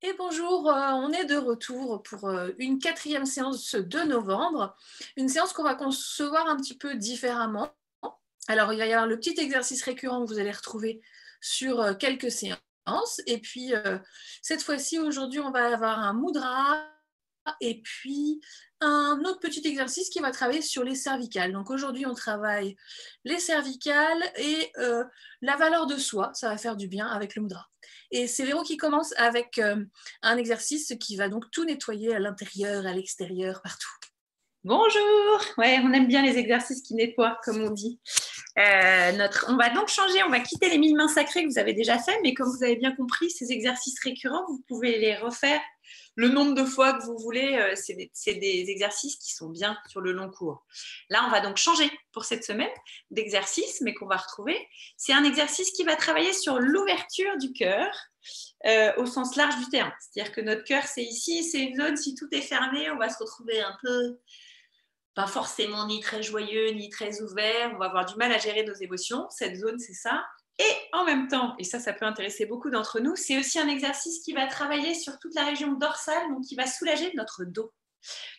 Et bonjour, on est de retour pour une quatrième séance de novembre, une séance qu'on va concevoir un petit peu différemment. Alors, il va y avoir le petit exercice récurrent que vous allez retrouver sur quelques séances. Et puis, cette fois-ci, aujourd'hui, on va avoir un mudra et puis un autre petit exercice qui va travailler sur les cervicales. Donc aujourd'hui, on travaille les cervicales et la valeur de soi. Ça va faire du bien avec le mudra. Et c'est Véro qui commence avec un exercice qui va donc tout nettoyer à l'intérieur, à l'extérieur, partout. Bonjour, ouais, on aime bien les exercices qui nettoient, comme on dit. On va donc changer, on va quitter les 1000 mains sacrées que vous avez déjà fait, mais comme vous avez bien compris, ces exercices récurrents, vous pouvez les refaire le nombre de fois que vous voulez. C'est des exercices qui sont bien sur le long cours. Là, on va donc changer pour cette semaine d'exercice, mais qu'on va retrouver. C'est un exercice qui va travailler sur l'ouverture du cœur. Au sens large du terme. C'est-à-dire que notre cœur, c'est ici, c'est une zone, si tout est fermé, on va se retrouver un peu pas forcément ni très joyeux, ni très ouvert, on va avoir du mal à gérer nos émotions. Cette zone, c'est ça. Et en même temps, et ça peut intéresser beaucoup d'entre nous, c'est aussi un exercice qui va travailler sur toute la région dorsale, donc qui va soulager notre dos.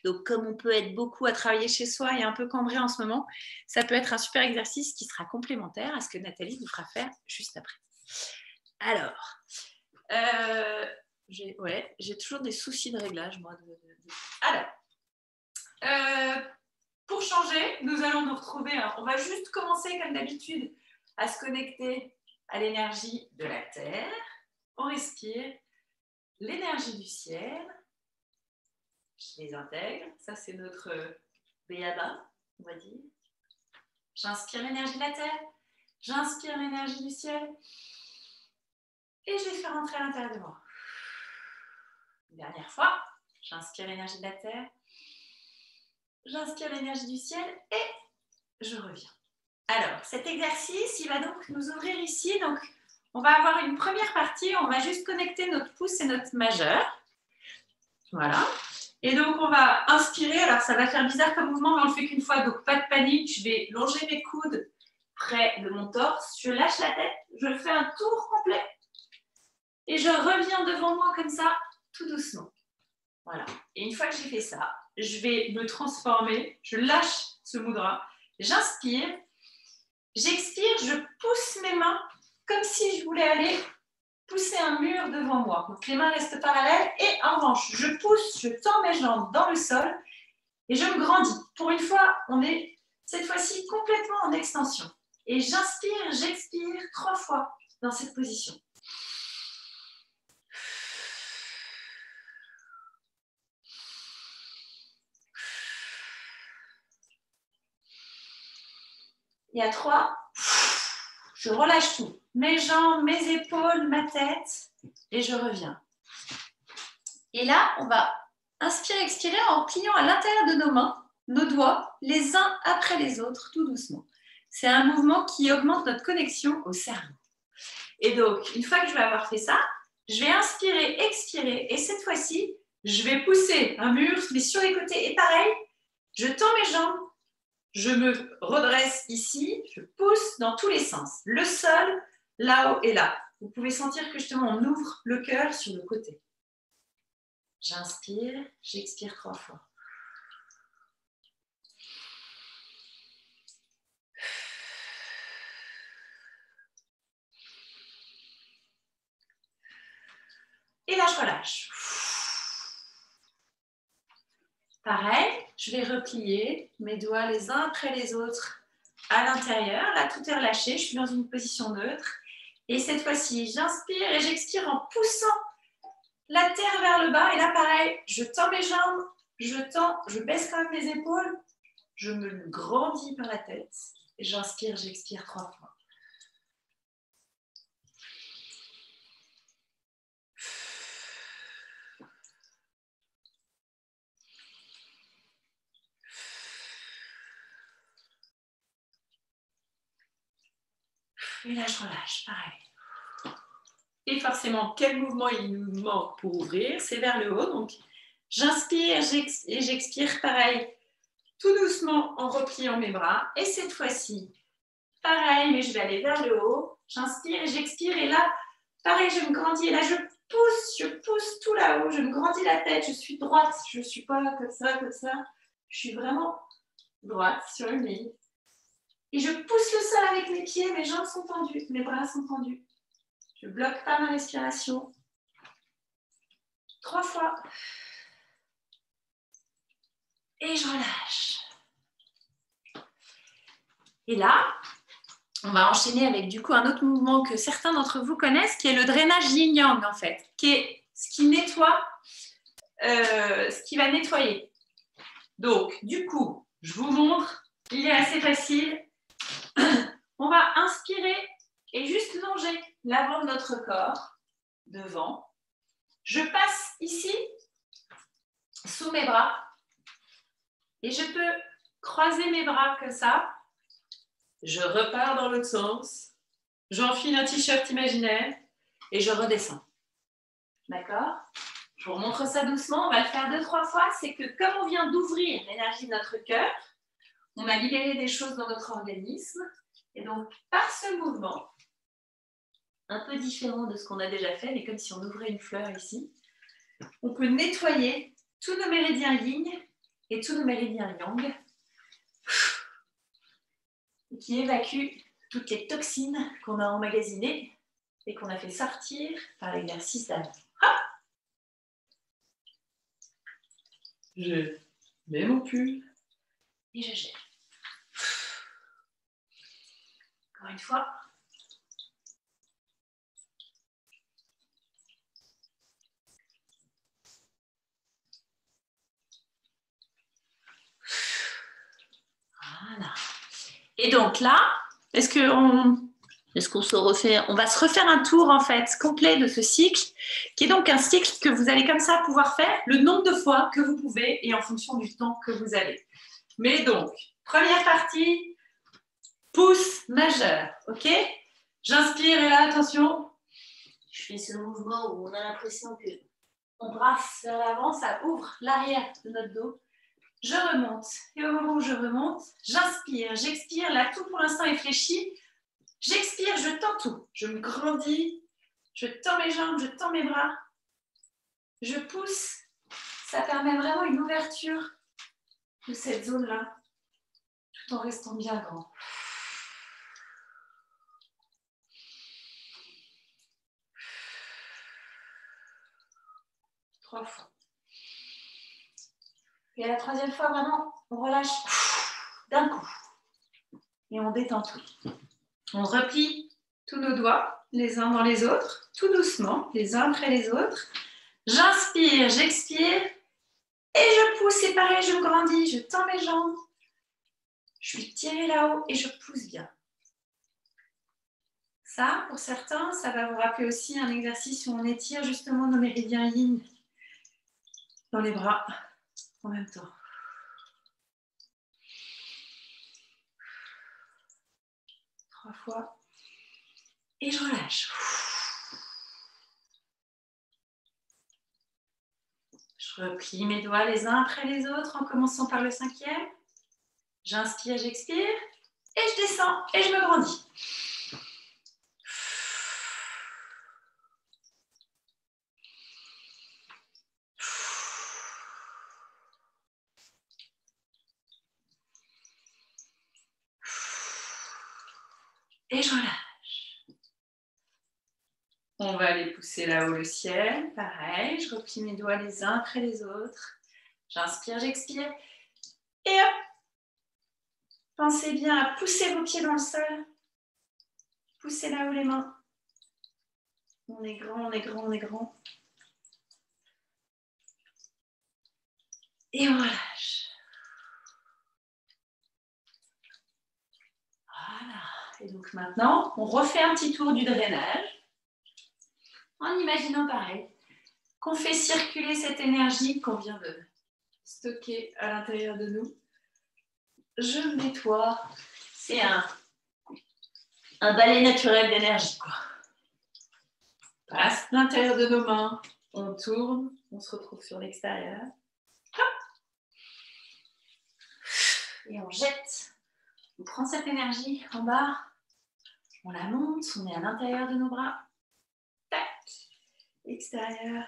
Donc, comme on peut être beaucoup à travailler chez soi et un peu cambré en ce moment, ça peut être un super exercice qui sera complémentaire à ce que Nathalie vous fera faire juste après. Alors, j'ai toujours des soucis de réglage, moi. Alors, pour changer, nous allons nous retrouver. On va juste commencer, comme d'habitude, à se connecter à l'énergie de la Terre. On respire l'énergie du ciel. Je les intègre. Ça, c'est notre béaba, on va dire. J'inspire l'énergie de la Terre. J'inspire l'énergie du ciel. Et je les fais rentrer à l'intérieur de moi. Une dernière fois. J'inspire l'énergie de la Terre. J'inspire l'énergie du ciel et je reviens. Alors, cet exercice, il va donc nous ouvrir ici. Donc, on va avoir une première partie. On va juste connecter notre pouce et notre majeur. Voilà. Et donc, on va inspirer. Alors, ça va faire bizarre comme mouvement, mais on ne le fait qu'une fois. Donc, pas de panique. Je vais longer mes coudes près de mon torse. Je lâche la tête. Je fais un tour complet. Et je reviens devant moi comme ça, tout doucement. Voilà. Et une fois que j'ai fait ça, je vais me transformer. Je lâche ce mudra. J'inspire. J'expire, je pousse mes mains comme si je voulais aller pousser un mur devant moi. Donc les mains restent parallèles et en revanche, je pousse, je tends mes jambes dans le sol et je me grandis. Pour une fois, on est cette fois-ci complètement en extension. Et j'inspire, j'expire 3 fois dans cette position. Et à 3, je relâche tout. Mes jambes, mes épaules, ma tête. Et je reviens. Et là, on va inspirer, expirer en pliant à l'intérieur de nos mains, nos doigts, les uns après les autres, tout doucement. C'est un mouvement qui augmente notre connexion au cerveau. Et donc, une fois que je vais avoir fait ça, je vais inspirer, expirer. Et cette fois-ci, je vais pousser un mur, mais sur les côtés. Et pareil, je tends mes jambes. Je me redresse ici, je pousse dans tous les sens. Le sol, là-haut et là. Vous pouvez sentir que justement, on ouvre le cœur sur le côté. J'inspire, j'expire 3 fois. Et là, je relâche. Pareil, je vais replier mes doigts les uns après les autres à l'intérieur. Là, tout est relâché, je suis dans une position neutre. Et cette fois-ci, j'inspire et j'expire en poussant la terre vers le bas. Et là, pareil, je tends mes jambes, je baisse quand même mes épaules, je me grandis par la tête. Et j'inspire, j'expire 3 fois. Et là, je relâche, pareil. Et forcément, quel mouvement il nous manque pour ouvrir? C'est vers le haut. Donc, j'inspire et j'expire, pareil, tout doucement en repliant mes bras. Et cette fois-ci, pareil, mais je vais aller vers le haut. J'inspire et j'expire. Et là, pareil, je me grandis. Et là, je pousse tout là-haut, je me grandis la tête, je suis droite, je ne suis pas comme ça, je suis vraiment droite sur une ligne. Et je pousse le sol avec mes pieds, mes jambes sont tendues, mes bras sont tendus. Je ne bloque pas ma respiration. 3 fois. Et je relâche. Et là, on va enchaîner avec du coup un autre mouvement que certains d'entre vous connaissent, qui est le drainage yin-yang en fait, qui est ce qui nettoie, ce qui va nettoyer. Donc, du coup, je vous montre, il est assez facile. On va inspirer et juste longer l'avant de notre corps devant. Je passe ici, sous mes bras, et je peux croiser mes bras comme ça. Je repars dans l'autre sens. J'enfile un t-shirt imaginaire et je redescends. D'accord? Je vous remontre ça doucement. On va le faire 2-3 fois. C'est que comme on vient d'ouvrir l'énergie de notre cœur, on a libéré des choses dans notre organisme. Et donc, par ce mouvement, un peu différent de ce qu'on a déjà fait, mais comme si on ouvrait une fleur ici, on peut nettoyer tous nos méridiens yin et tous nos méridiens yang, qui évacuent toutes les toxines qu'on a emmagasinées et qu'on a fait sortir par l'exercice d'avant. Je mets mon pull et je jette. Encore une fois. Voilà. Et donc là, est-ce qu'on se refait? On va se refaire un tour en fait complet de ce cycle, qui est donc un cycle que vous allez comme ça pouvoir faire le nombre de fois que vous pouvez et en fonction du temps que vous avez. Mais donc, première partie, pouce majeur, ok? J'inspire et là, attention, je fais ce mouvement où on a l'impression qu'on brasse vers l'avant, ça ouvre l'arrière de notre dos. Je remonte et au moment où je remonte, j'inspire, j'expire, là tout pour l'instant est fléchi. J'expire, je tends tout, je me grandis, je tends mes jambes, je tends mes bras, je pousse. Ça permet vraiment une ouverture de cette zone-là, tout en restant bien grand. 3 fois. Et à la 3e fois, vraiment, on relâche d'un coup. Et on détend tout. On replie tous nos doigts, les uns dans les autres, tout doucement, les uns après les autres. J'inspire, j'expire, et je pousse, c'est pareil, je me grandis, je tends mes jambes. Je suis tirée là-haut et je pousse bien. Ça, pour certains, ça va vous rappeler aussi un exercice où on étire justement nos méridiens yin dans les bras en même temps. 3 fois. Et je relâche. Je replie mes doigts les uns après les autres en commençant par le 5e. J'inspire, j'expire. Et je descends et je me grandis. Et je relâche. On va aller pousser là-haut le ciel. Pareil, je replie mes doigts les uns après les autres. J'inspire, j'expire. Et hop! Pensez bien à pousser vos pieds dans le sol. Poussez là-haut les mains. On est grand, on est grand, on est grand. Et on relâche. Voilà. Et donc maintenant, on refait un petit tour du drainage. En imaginant pareil, qu'on fait circuler cette énergie qu'on vient de stocker à l'intérieur de nous. Je me nettoie. C'est un balai naturel d'énergie, quoi. On passe l'intérieur de nos mains, on tourne, on se retrouve sur l'extérieur. Et on jette. On prend cette énergie en bas, on la monte, on est à l'intérieur de nos bras. Tac. extérieur.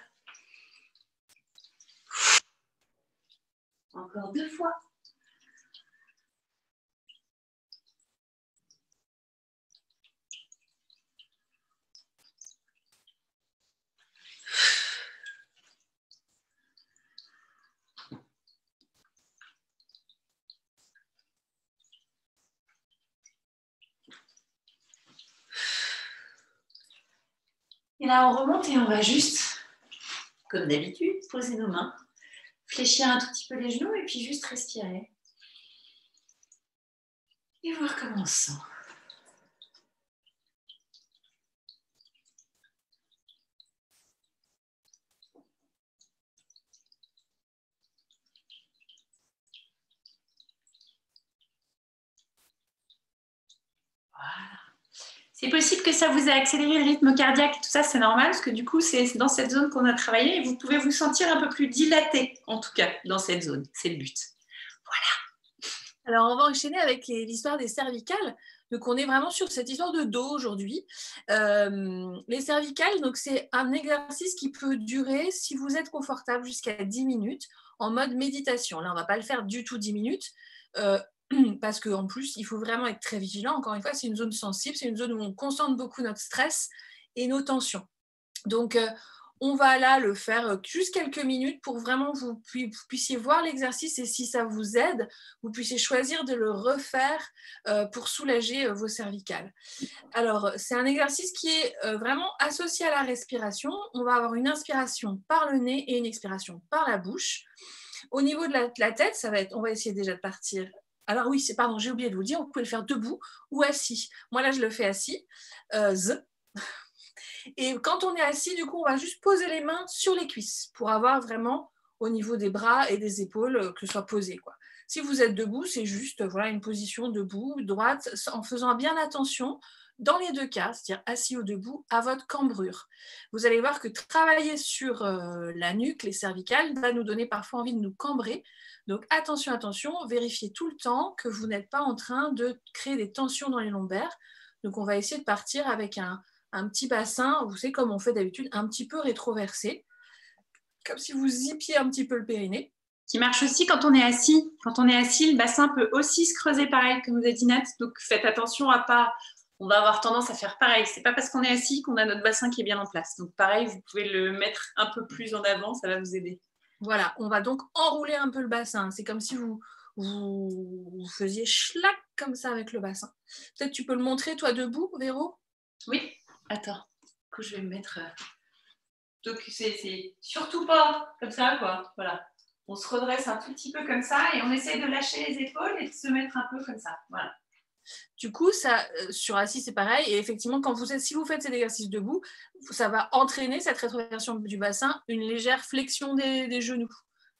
Encore 2 fois. Et là, on remonte et on va juste, comme d'habitude, poser nos mains, fléchir un tout petit peu les genoux et puis juste respirer. Et voir comment on se sent. Voilà. C'est possible que ça vous ait accéléré le rythme cardiaque et tout ça, c'est normal, parce que du coup, c'est dans cette zone qu'on a travaillé et vous pouvez vous sentir un peu plus dilaté, en tout cas, dans cette zone. C'est le but. Voilà. Alors, on va enchaîner avec l'histoire des cervicales. Donc, on est vraiment sur cette histoire de dos aujourd'hui. Les cervicales, donc c'est un exercice qui peut durer, si vous êtes confortable, jusqu'à 10 minutes en mode méditation. Là, on ne va pas le faire du tout 10 minutes. Parce qu'en plus, il faut vraiment être très vigilant. Encore une fois, c'est une zone sensible, c'est une zone où on concentre beaucoup notre stress et nos tensions. Donc, on va là le faire juste quelques minutes pour vraiment vous puissiez voir l'exercice et si ça vous aide, vous puissiez choisir de le refaire pour soulager vos cervicales. Alors, c'est un exercice qui est vraiment associé à la respiration. On va avoir une inspiration par le nez et une expiration par la bouche. Au niveau de la tête, ça va être, on va essayer déjà de partir. Alors oui, pardon, j'ai oublié de vous dire, vous pouvez le faire debout ou assis. Moi là, je le fais assis. Et quand on est assis, du coup, on va juste poser les mains sur les cuisses pour avoir vraiment au niveau des bras et des épaules que ce soit posé, quoi. Si vous êtes debout, c'est juste voilà, une position debout, droite, en faisant bien attention dans les deux cas, c'est-à-dire assis ou debout, à votre cambrure. Vous allez voir que travailler sur la nuque, les cervicales, va nous donner parfois envie de nous cambrer. Donc attention, attention, vérifiez tout le temps que vous n'êtes pas en train de créer des tensions dans les lombaires. Donc on va essayer de partir avec un petit bassin, vous savez comme on fait d'habitude, un petit peu rétroversé, comme si vous zippiez un petit peu le périnée. Qui marche aussi quand on est assis. Quand on est assis, le bassin peut aussi se creuser pareil, comme vous a dit Nat. Donc faites attention à pas... On va avoir tendance à faire pareil. C'est pas parce qu'on est assis qu'on a notre bassin qui est bien en place. Donc pareil, vous pouvez le mettre un peu plus en avant, ça va vous aider. Voilà, on va donc enrouler un peu le bassin. C'est comme si vous faisiez schlac comme ça avec le bassin. Peut-être tu peux le montrer toi debout, Véro? Oui, attends. Du coup, je vais me mettre... Donc c'est surtout pas comme ça, quoi. Voilà. On se redresse un tout petit peu comme ça et on essaie de lâcher les épaules et de se mettre un peu comme ça. Voilà. Du coup, ça, sur assis, c'est pareil. Et effectivement, si vous faites cet exercice debout, ça va entraîner cette rétroversion du bassin, une légère flexion des genoux,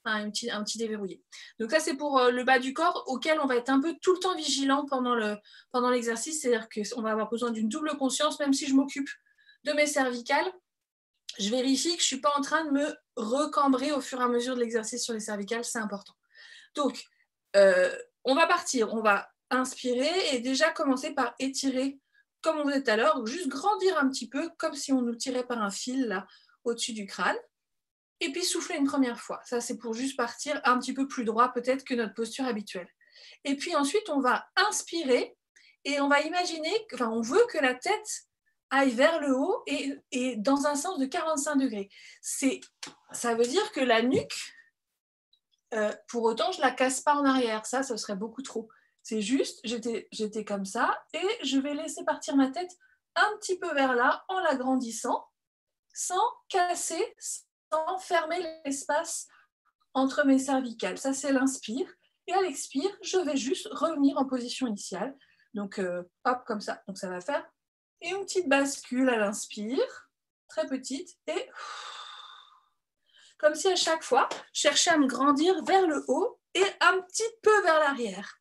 un petit déverrouillé. Donc ça, c'est pour le bas du corps auquel on va être un peu tout le temps vigilant pendant l'exercice. C'est-à-dire qu'on va avoir besoin d'une double conscience, même si je m'occupe de mes cervicales. Je vérifie que je ne suis pas en train de me recambrer au fur et à mesure de l'exercice sur les cervicales. C'est important. Donc, on va partir. On va inspirer et déjà commencer par étirer comme on faisait tout à l'heure, donc juste grandir un petit peu comme si on nous tirait par un fil là au-dessus du crâne et puis souffler une première fois. Ça c'est pour juste partir un petit peu plus droit peut-être que notre posture habituelle. Et puis ensuite on va inspirer et on va imaginer, enfin on veut que la tête aille vers le haut et dans un sens de 45 degrés. Ça veut dire que la nuque pour autant, je ne la casse pas en arrière. Ça, ce serait beaucoup trop. C'est juste, j'étais comme ça et je vais laisser partir ma tête un petit peu vers là en l'agrandissant, sans casser, sans fermer l'espace entre mes cervicales. Ça, c'est l'inspire. Et à l'expire, je vais juste revenir en position initiale. Donc, hop, comme ça. Donc, ça va faire une petite bascule à l'inspire, très petite, et comme si à chaque fois, je cherchais à me grandir vers le haut et un petit peu vers l'arrière.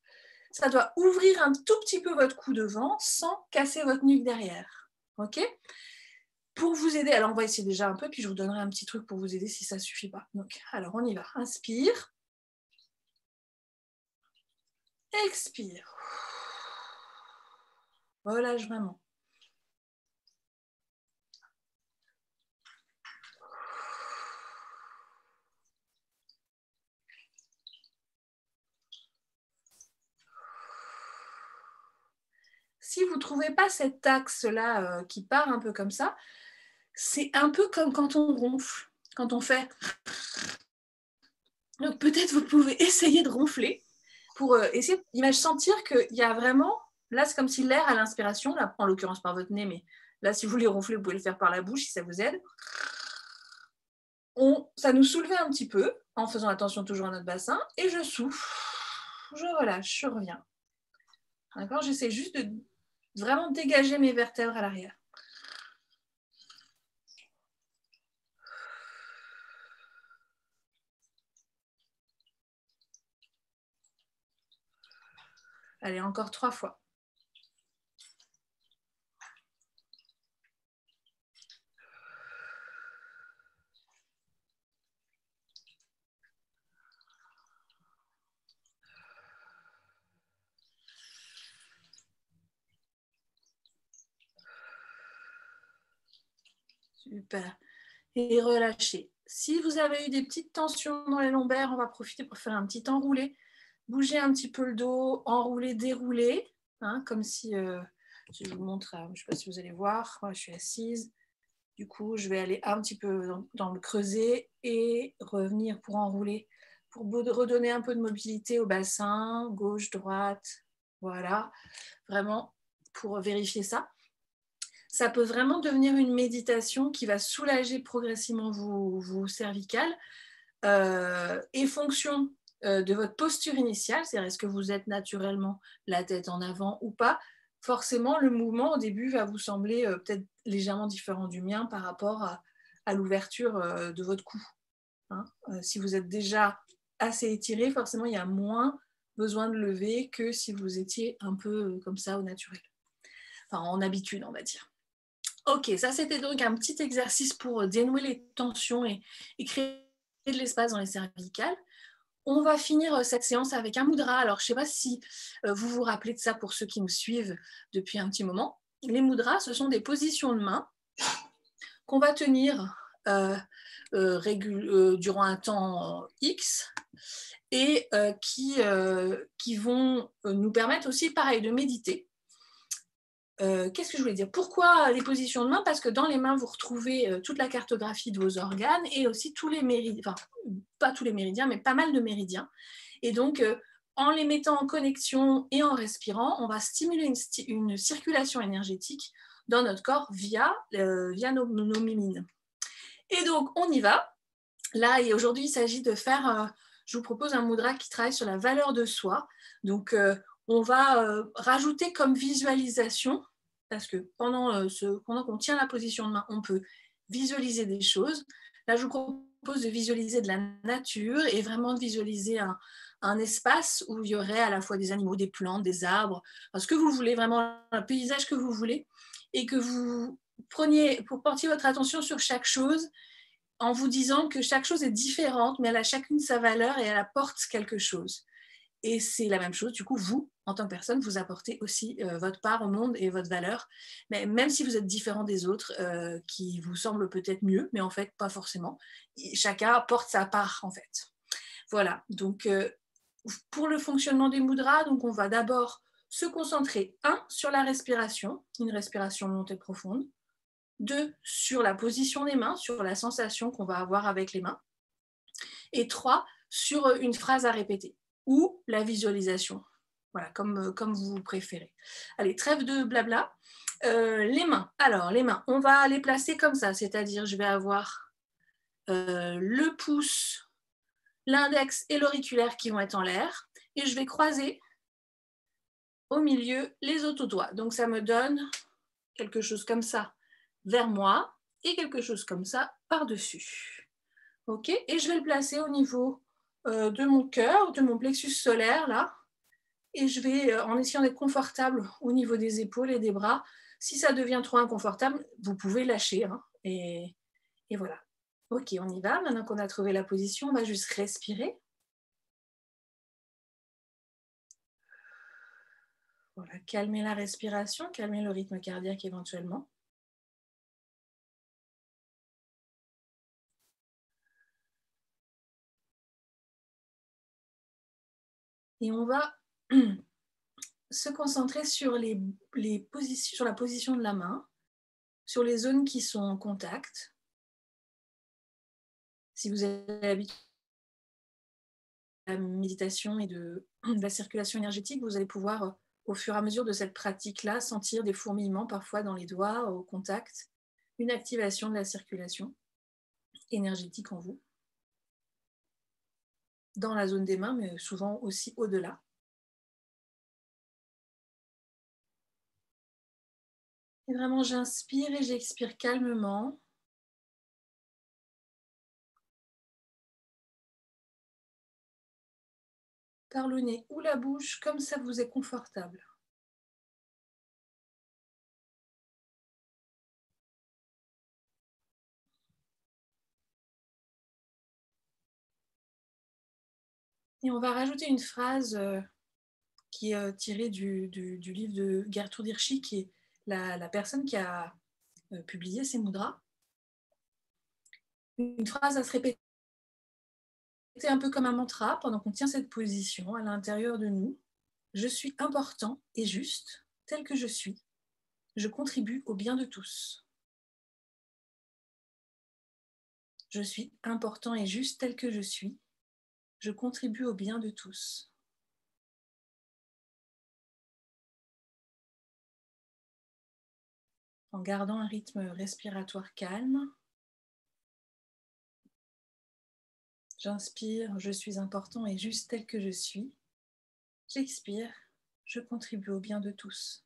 Ça doit ouvrir un tout petit peu votre cou devant sans casser votre nuque derrière. OK? Pour vous aider, alors on va essayer déjà un peu, puis je vous donnerai un petit truc pour vous aider si ça ne suffit pas. Donc, alors on y va. Inspire. Expire. Relâche vraiment. si vous ne trouvez pas cet axe-là qui part un peu comme ça, c'est un peu comme quand on ronfle, quand on fait. Donc peut-être vous pouvez essayer de ronfler pour essayer d'imaginer sentir qu'il y a vraiment, là c'est comme si l'air à l'inspiration, là en l'occurrence par votre nez, mais là si vous voulez ronfler, vous pouvez le faire par la bouche si ça vous aide. Ça nous soulevait un petit peu en faisant attention toujours à notre bassin et je souffle, je relâche, je reviens. D'accord, j'essaie juste de vraiment dégager mes vertèbres à l'arrière. Allez, encore 3 fois. Super. Et relâchez. Si vous avez eu des petites tensions dans les lombaires, on va profiter pour faire un petit enroulé. Bougez un petit peu le dos, enrouler, dérouler, hein, comme si, je vous montre, je ne sais pas si vous allez voir, moi je suis assise, du coup je vais aller un petit peu dans le creuset et revenir pour enrouler, pour redonner un peu de mobilité au bassin, gauche, droite, voilà, vraiment pour vérifier ça. Ça peut vraiment devenir une méditation qui va soulager progressivement vos cervicales et fonction de votre posture initiale, c'est-à-dire est-ce que vous êtes naturellement la tête en avant ou pas, forcément le mouvement au début va vous sembler peut-être légèrement différent du mien par rapport à l'ouverture de votre cou. Hein. Si vous êtes déjà assez étiré, forcément il y a moins besoin de lever que si vous étiez un peu comme ça au naturel. Enfin en habitude on va dire. Ok, ça c'était donc un petit exercice pour dénouer les tensions et créer de l'espace dans les cervicales. On va finir cette séance avec un mudra. Alors, je ne sais pas si vous vous rappelez de ça pour ceux qui me suivent depuis un petit moment. Les mudras, ce sont des positions de main qu'on va tenir durant un temps X et qui vont nous permettre aussi, pareil, de méditer. Qu'est-ce que je voulais dire? Pourquoi les positions de main? Parce que dans les mains, vous retrouvez toute la cartographie de vos organes et aussi tous les méridiens, enfin, pas tous les méridiens, mais pas mal de méridiens. Et donc, en les mettant en connexion et en respirant, on va stimuler une circulation énergétique dans notre corps via nos mimines. Et donc, on y va. Là, et aujourd'hui, il s'agit de faire, je vous propose un mudra qui travaille sur la valeur de soi. Donc, on va rajouter comme visualisation, parce que pendant qu'on tient la position de main, on peut visualiser des choses. Là, je vous propose de visualiser de la nature et vraiment de visualiser un espace où il y aurait à la fois des animaux, des plantes, des arbres, ce que vous voulez, vraiment un paysage que vous voulez, et que vous portiez votre attention sur chaque chose en vous disant que chaque chose est différente, mais elle a chacune sa valeur et elle apporte quelque chose. Et c'est la même chose, du coup, vous, en tant que personne, vous apportez aussi votre part au monde et votre valeur, mais même si vous êtes différent des autres, qui vous semblent peut-être mieux, mais en fait, pas forcément. Chacun porte sa part, en fait. Voilà, donc pour le fonctionnement des mudras, donc on va d'abord se concentrer, sur la respiration, une respiration lente et profonde, 2, sur la position des mains, sur la sensation qu'on va avoir avec les mains, et 3, sur une phrase à répéter ou la visualisation. Voilà, comme vous préférez. Allez, trêve de blabla. Les mains. Alors, les mains, on va les placer comme ça, c'est-à-dire je vais avoir le pouce, l'index et l'auriculaire qui vont être en l'air, et je vais croiser au milieu les autodoigts. Donc, ça me donne quelque chose comme ça vers moi et quelque chose comme ça par-dessus. Ok, et je vais le placer au niveau de mon cœur, de mon plexus solaire, là. Et je vais, en essayant d'être confortable au niveau des épaules et des bras. Si ça devient trop inconfortable, vous pouvez lâcher. Hein, et voilà. Ok, on y va. Maintenant qu'on a trouvé la position, on va juste respirer. Voilà, calmer la respiration, calmer le rythme cardiaque éventuellement. Et on va se concentrer sur, sur la position de la main, sur les zones qui sont en contact. Si vous avez l'habitude de la méditation et de la circulation énergétique, vous allez pouvoir, au fur et à mesure de cette pratique-là, sentir des fourmillements parfois dans les doigts, au contact, une activation de la circulation énergétique en vous, dans la zone des mains, mais souvent aussi au-delà. Et vraiment, j'inspire et j'expire calmement. Par le nez ou la bouche, comme ça vous est confortable. Et on va rajouter une phrase qui est tirée du livre de Gertrude Hirschi, qui est la personne qui a publié ces mudras. Une phrase à se répéter un peu comme un mantra pendant qu'on tient cette position à l'intérieur de nous. Je suis important et juste, tel que je suis. Je contribue au bien de tous. Je suis important et juste tel que je suis. Je contribue au bien de tous. En gardant un rythme respiratoire calme. J'inspire, je suis important et juste tel que je suis. J'expire, je contribue au bien de tous.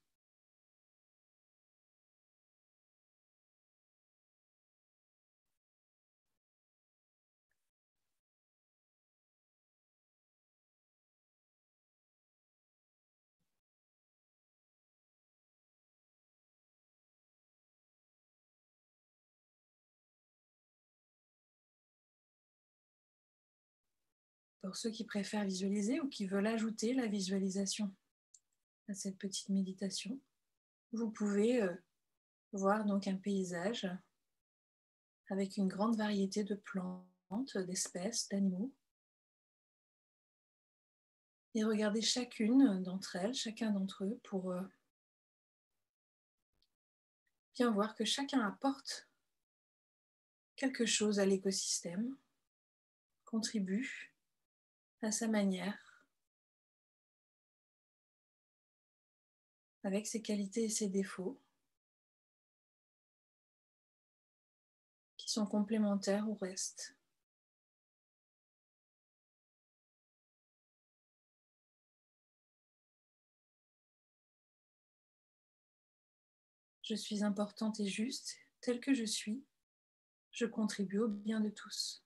Pour ceux qui préfèrent visualiser ou qui veulent ajouter la visualisation à cette petite méditation, vous pouvez voir donc un paysage avec une grande variété de plantes, d'espèces, d'animaux. Et regardez chacune d'entre elles, chacun d'entre eux, pour bien voir que chacun apporte quelque chose à l'écosystème, contribue à sa manière, avec ses qualités et ses défauts, qui sont complémentaires au reste. Je suis importante et juste, telle que je suis. Je contribue au bien de tous.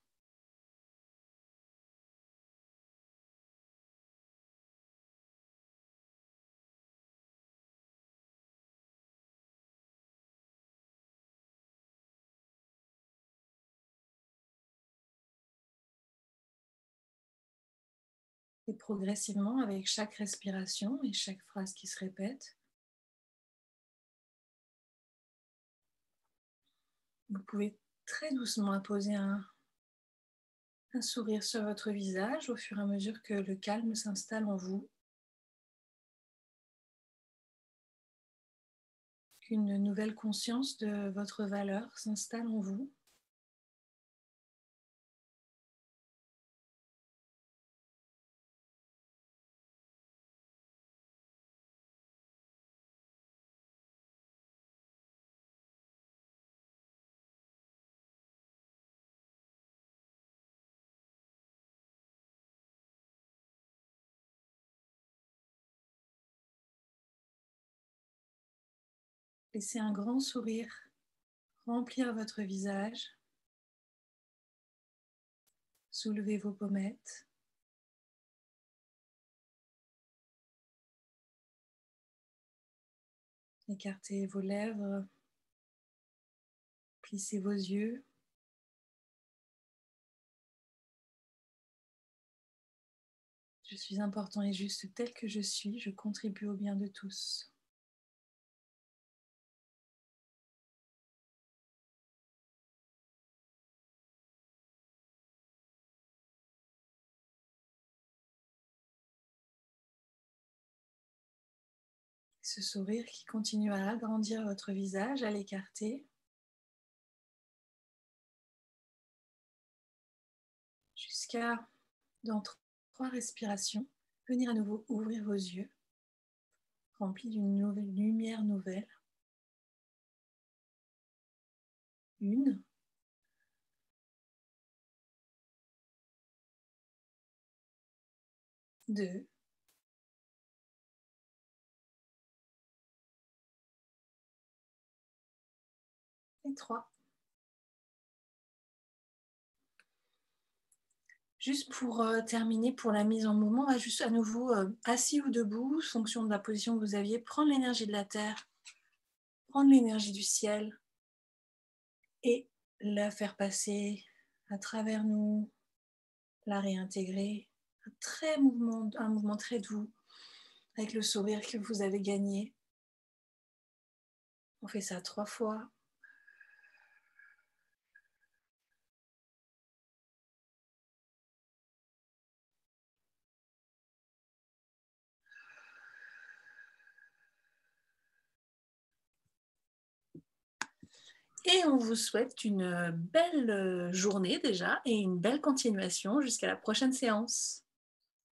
Et progressivement, avec chaque respiration et chaque phrase qui se répète, vous pouvez très doucement apposer un sourire sur votre visage au fur et à mesure que le calme s'installe en vous, qu'une nouvelle conscience de votre valeur s'installe en vous. Laissez un grand sourire remplir votre visage. Soulevez vos pommettes. Écartez vos lèvres. Plissez vos yeux. Je suis important et juste tel que je suis. Je contribue au bien de tous. Ce sourire qui continue à agrandir votre visage, à l'écarter. Jusqu'à, dans 3 respirations, venir à nouveau ouvrir vos yeux, remplis d'une nouvelle lumière nouvelle. 1, 2, et 3. Juste pour terminer, pour la mise en mouvement, on va juste à nouveau, assis ou debout, fonction de la position que vous aviez, prendre l'énergie de la terre, prendre l'énergie du ciel et la faire passer à travers nous, la réintégrer. Un mouvement très doux, avec le sourire que vous avez gagné. On fait ça 3 fois. Et on vous souhaite une belle journée déjà et une belle continuation jusqu'à la prochaine séance.